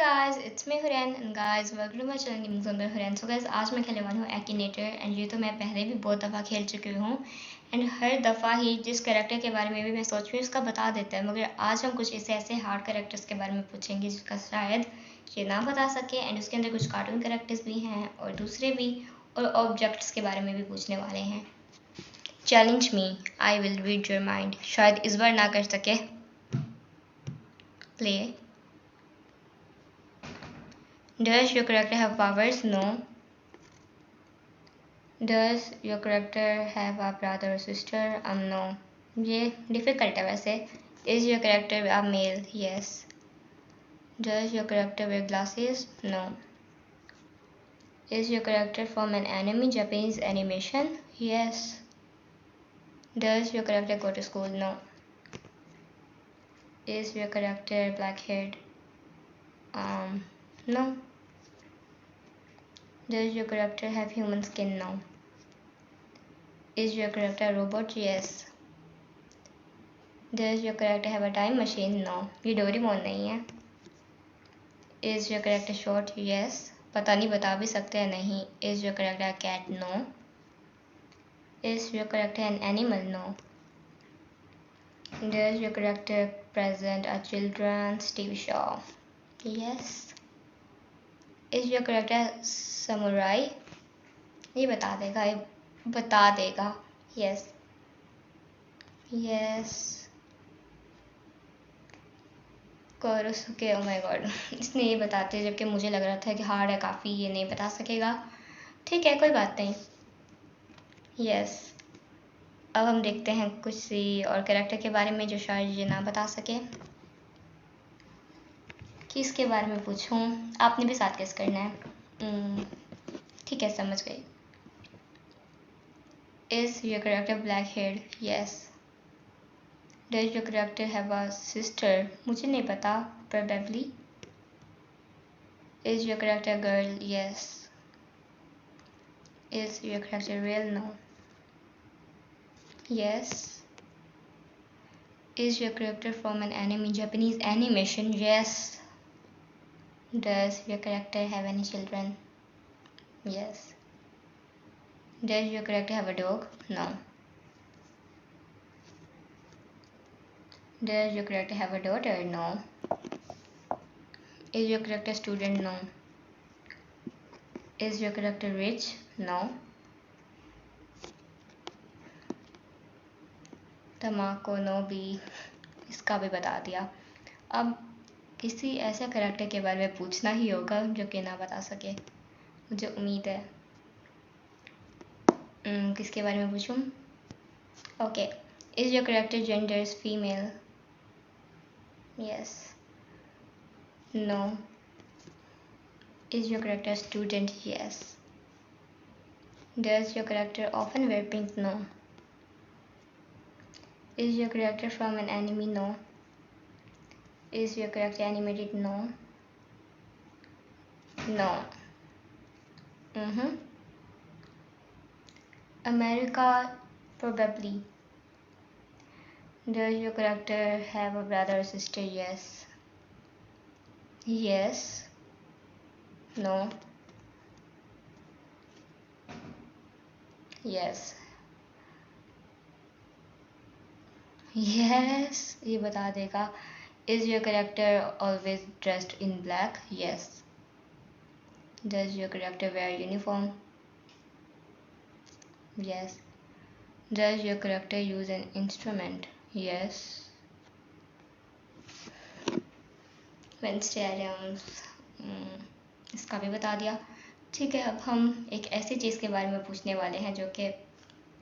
guys, it's me Huren and guys, welcome to my channel Gaming Zone by Huren. So guys, आज मैं खेलने वाली हूँ Akinator and ये तो मैं पहले भी बहुत दफ़ा खेल चुकी हूँ एंड हर दफ़ा ही जिस कैरेक्टर के बारे में भी मैं सोच रही हूँ उसका बता देता है, मगर आज हम कुछ ऐसे हार्ड कैरेक्टर्स के बारे में पूछेंगे जिसका शायद ये ना बता सके एंड उसके अंदर कुछ कार्टून कैरेक्टर्स भी हैं और दूसरे भी और ऑब्जेक्ट्स के बारे में भी पूछने वाले हैं. Challenge me, I will read your mind. शायद इस बार ना कर सके. Play. Does your character have powers? No. Does your character have a brother or sister? No. ये difficult है वैसे. Is your character a male? Yes. Does your character wear glasses? No. Is your character from an anime, Japanese animation? Yes. Does your character go to school? No. Is your character black-haired? No. Does your character have human skin? No. Is your character a robot? Yes. Does your character have a time machine? No. ये Doraemon नहीं है. Is your character short? Yes. पता नहीं बता भी सकते हैं नहीं. Is your character a cat? No. Is your character an animal? No. Does your character present a children's TV show? Yes. Is your character samurai? ये बता देगा. ये बता देगा. Yes. Yes. कोरोसुके. ओ माय गॉड, इसने ये बताते जबकि मुझे लग रहा था कि हार्ड है काफ़ी, ये नहीं बता सकेगा. ठीक है, कोई बात नहीं. यस. अब हम देखते हैं कुछ सी और कैरेक्टर के बारे में जो शायद ये ना बता सके. किसके बारे में पूछूं? आपने भी साथ गेस करना है. ठीक है, समझ गई. Is your character black head? Yes. Does your character have a sister? मुझे नहीं पता. Probably. Is your character girl? Yes. Is your character real? No. Yes. Is your character from an anime, Japanese animation? Yes. Does your character have any children? Yes. Does your character have a dog? No. Does your character have a daughter? No. Is your character student? No. Is your character rich? No. तमाको नो भी, इसका भी बता दिया. अब किसी ऐसे कैरेक्टर के बारे में पूछना ही होगा जो कि ना बता सके, मुझे उम्मीद है. किसके बारे में पूछूं? Okay. Is your character genders female? Yes. No. Is your character student? Yes. Does your character often wear pink? No. Is your character from an anime? No. Is your character animated? No. No. America? Probably. Does your character have a brother or sister? Yes. Yes. No. Yes. Yes. ये बता देगा. Is your character always dressed in black? Yes. Does your character wear uniform? Yes. Does your character use an instrument? Yes. Wednesday Adams. इसका भी बता दिया. ठीक है, अब हम एक ऐसी चीज़ के बारे में पूछने वाले हैं जो कि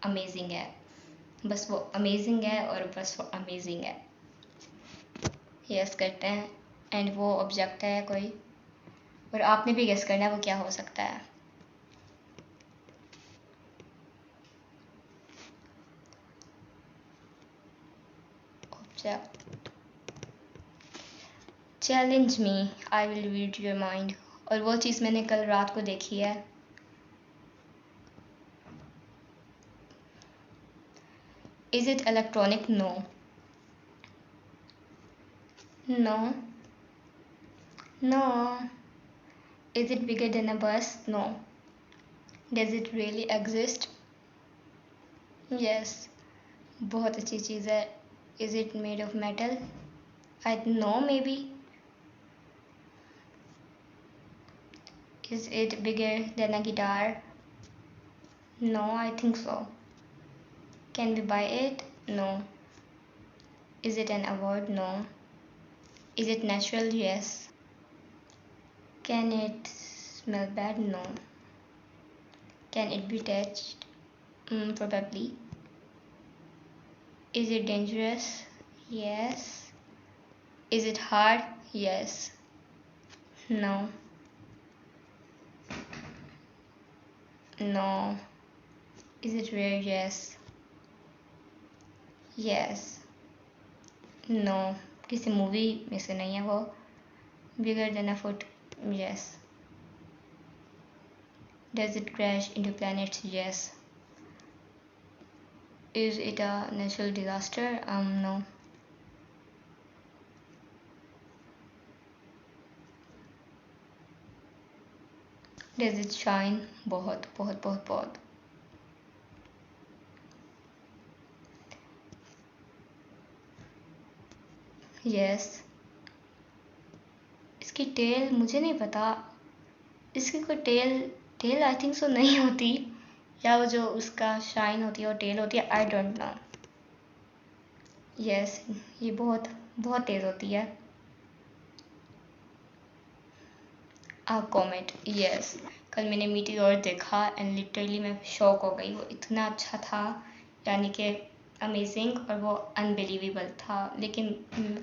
अमेजिंग है. बस वो अमेजिंग है और बस वो अमेजिंग है. यस करते हैं. एंड वो ऑब्जेक्ट है कोई, और आपने भी गेस करना है वो क्या हो सकता है. Object. Challenge me, I will read your mind. और वो चीज़ मैंने कल रात को देखी है. Is it electronic? No. No. No. Is it bigger than a bus? No. Does it really exist? Yes. बहुत अच्छी चीज़ है. Is it made of metal? I know, maybe. Is it bigger than a guitar? No, I think so. Can we buy it? No. Is it an award? No. Is it natural? Yes. Can it smell bad? No. Can it be touched? Probably. Is it dangerous? Yes. Is it hard? Yes. No. No. Is it rare? Yes. Yes. No. किसी movie में से नहीं है वो. Bigger than a foot? Yes. Does it crash into planets? Yes. Is it a natural disaster? No. Does it shine? बहुत बहुत बहुत बहुत. Yes. इसकी टेल मुझे नहीं पता. इसकी कोई टेल आई थिंक सो नहीं होती, या वो जो उसका शाइन होती है वो टेल होती है. I don't know. यस, ये बहुत बहुत तेज़ होती है. आ कॉमेट. यस. कल मैंने मीटियोर देखा एंड लिटरली मैं शॉक हो गई. वो इतना अच्छा था, यानी कि अमेजिंग, और वो अनबिलीवेबल था. लेकिन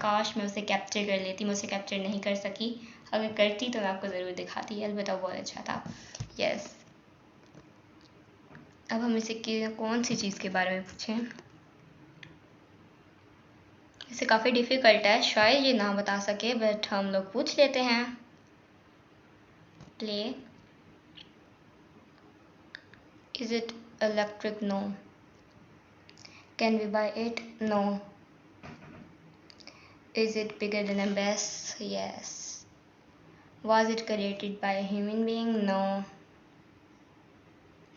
काश मैं उसे कैप्चर कर लेती. मैं उसे कैप्चर नहीं कर सकी. अगर करती तो मैं आपको ज़रूर दिखाती. अलबत्ता बहुत अच्छा था. यस. अब हम इसे कौन सी चीज़ के बारे में पूछें. इसे काफ़ी डिफ़िकल्ट है, शायद ये ना बता सके, बट हम लोग पूछ लेते हैं. Play. Is it electric? No. Can we buy it? No. Is it bigger than a bus? Yes. Was it created by a human being? No.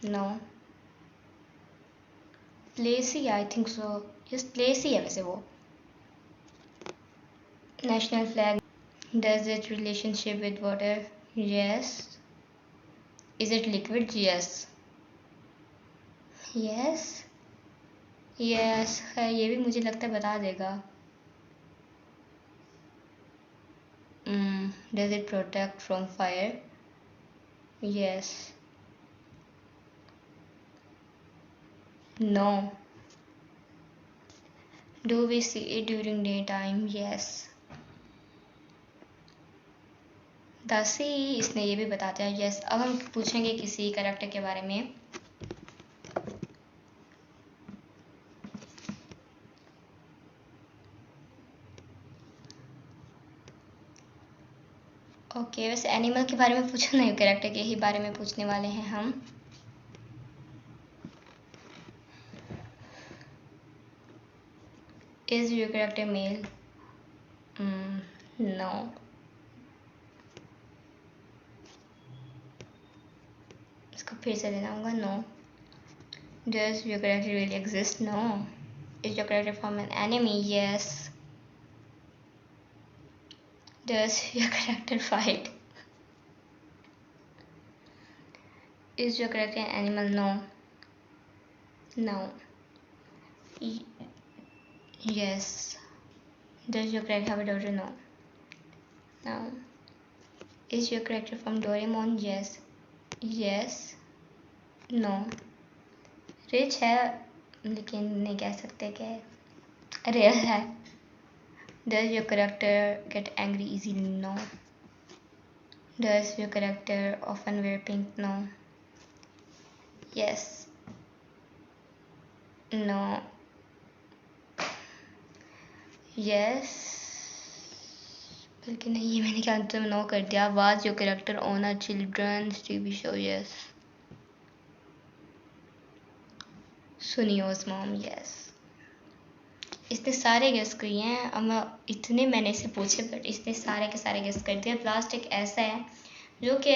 No. Placy, I think so. Yes, Placy है वैसे वो. National flag. Does it relationship with water? Yes. Is it liquid? Yes. Yes. Yes. है, ये भी मुझे लगता है बता देगा. Does it protect from fire? Yes. No. Do we see it during daytime? Yes. The sea, इसने ये भी बताता है. Yes. अब हम पूछेंगे किसी कैरेक्टर के बारे में. ओके, वैसे एनिमल के बारे में पूछा नहीं, कैरेक्टर के ही बारे में पूछने वाले हैं हम. Is your character male? No. इसको फिर से देना होगा. No. Does your character really exist? No. Is your character from an anime? Yes. Does your character fight? Is your character an animal? No. No. Yes. Does your character have a daughter? No. No. Is your character from Doraemon? Yes. Yes. No. Rich है, लेकिन नहीं कह सकते कि rare है. Does your character get angry easily? No. Does your character often wear pink? No. Yes. No. Yes. बल्कि नहीं, ये मैंने क्या आंसर में नो कर दिया. Was your character on a children's TV show? Yes. Sunio's mom? Yes. इसने सारे गेस किए हैं। अब मैं इतने मैंने इसे पूछे बट इसने सारे के सारे गेस कर दिए। प्लास्टिक ऐसा है जो कि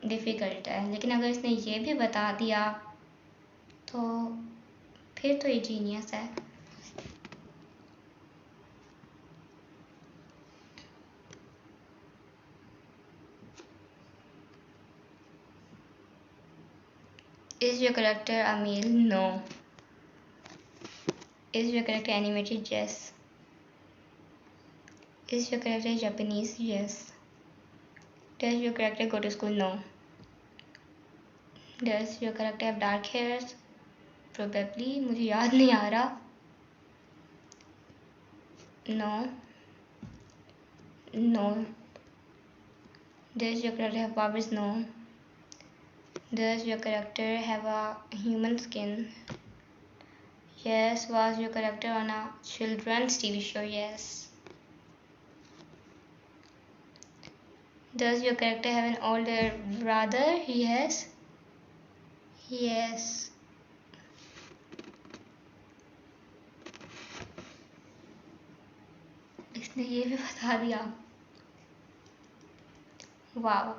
डिफ़िकल्ट है, लेकिन अगर इसने ये भी बता दिया तो फिर तो ये जीनियस है। Is your character a male? No. Is your character animated? Yes. Is your character Japanese? Yes. Does your character go to school? No. Does your character have dark hairs? Probably. मुझे याद नहीं आ रहा। No. No. Does your character have powers? No. Does your character have a human skin? Yes. Was your character on a children's TV show? Yes. Does your character have an older brother? Yes. Yes. इसने ये भी बता दिया। Wow,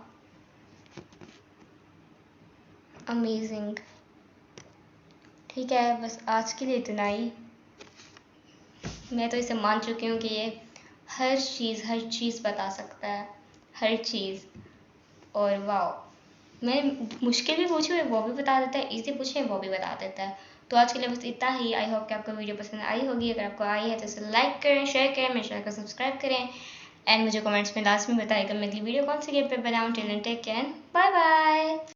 amazing. ठीक है, बस आज के लिए इतना ही। मैं तो इसे मान चुकी हूँ कि ये हर चीज़ बता सकता है, हर चीज़। और वाओ, मैं मुश्किल भी पूछी है वो भी बता देता है, इजी पूछे वो भी बता देता है। तो आज के लिए बस इतना ही। आई होप कि आपको वीडियो पसंद आई होगी। अगर आपको आई है तो इसे लाइक करें, शेयर करें, मेरे चैनल को सब्सक्राइब करें एंड मुझे कमेंट्स में लास्ट में बताइएगा मैं अगली वीडियो कौन सी गेम पे बनाऊँ। Till then take care, bye bye.